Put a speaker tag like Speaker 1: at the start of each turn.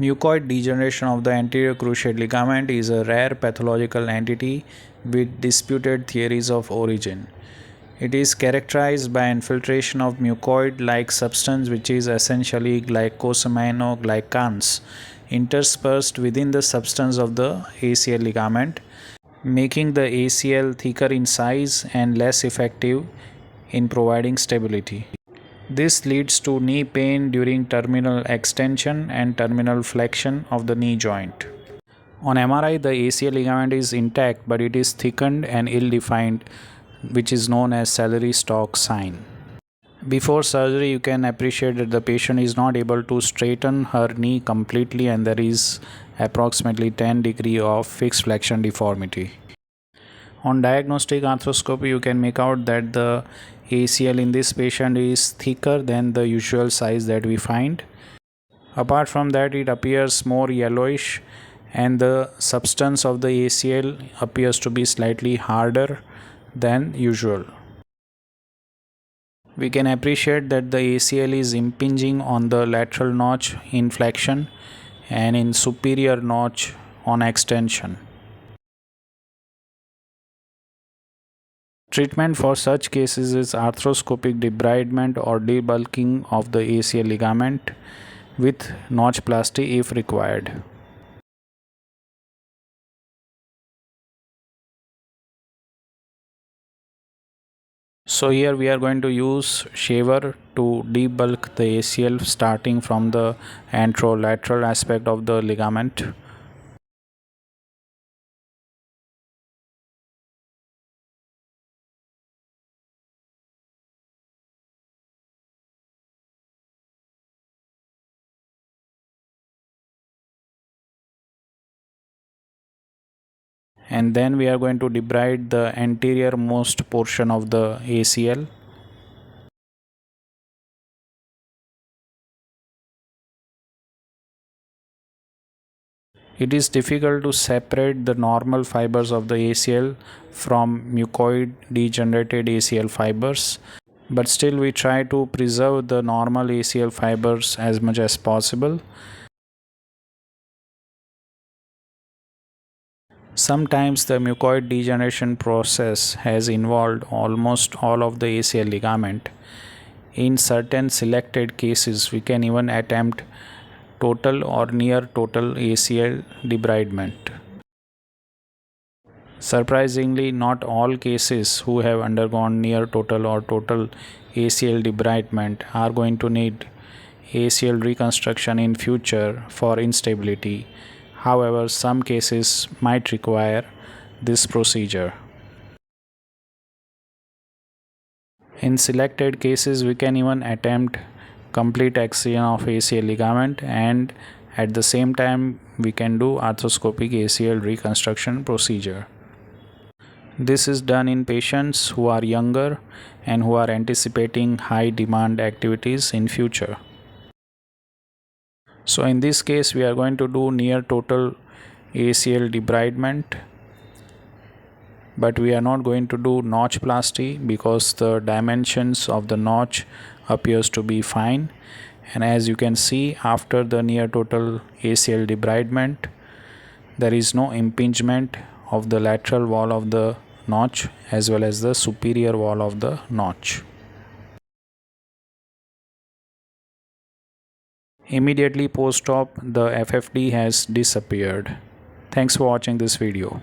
Speaker 1: Mucoid degeneration of the anterior cruciate ligament is a rare pathological entity with disputed theories of origin. It is characterized by infiltration of mucoid-like substance, which is essentially glycosaminoglycans interspersed within the substance of the ACL ligament, making the ACL thicker in size and less effective in providing stability. This leads to knee pain during terminal extension and terminal flexion of the knee joint. On MRI, the ACL ligament is intact, but it is thickened and ill-defined, which is known as celery stalk sign. Before surgery, you can appreciate that the patient is not able to straighten her knee completely and there is approximately 10 degrees of fixed flexion deformity. On diagnostic arthroscopy, you can make out that the ACL in this patient is thicker than the usual size that we find. Apart from that, it appears more yellowish and the substance of the ACL appears to be slightly harder than usual. We can appreciate that the ACL is impinging on the lateral notch in flexion and in superior notch on extension. Treatment for such cases is arthroscopic debridement or debulking of the ACL ligament with notchplasty if required. So here we are going to use shaver to debulk the ACL starting from the anterolateral aspect of the ligament. And then we are going to debride the anterior most portion of the ACL. It is difficult to separate the normal fibers of the ACL from mucoid degenerated ACL fibers, but still we try to preserve the normal ACL fibers as much as possible. Sometimes the mucoid degeneration process has involved almost all of the ACL ligament. In certain selected cases, we can even attempt total or near total ACL debridement. Surprisingly, not all cases who have undergone near total or total ACL debridement are going to need ACL reconstruction in future for instability. However, some cases might require this procedure. In selected cases, we can even attempt complete excision of ACL ligament, and at the same time we can do arthroscopic ACL reconstruction procedure. This is done in patients who are younger and who are anticipating high demand activities in future. So in this case, we are going to do near total ACL debridement, but we are not going to do notchplasty because the dimensions of the notch appears to be fine. And as you can see, after the near total ACL debridement, there is no impingement of the lateral wall of the notch as well as the superior wall of the notch. Immediately post-op, the FFD has disappeared. Thanks for watching this video.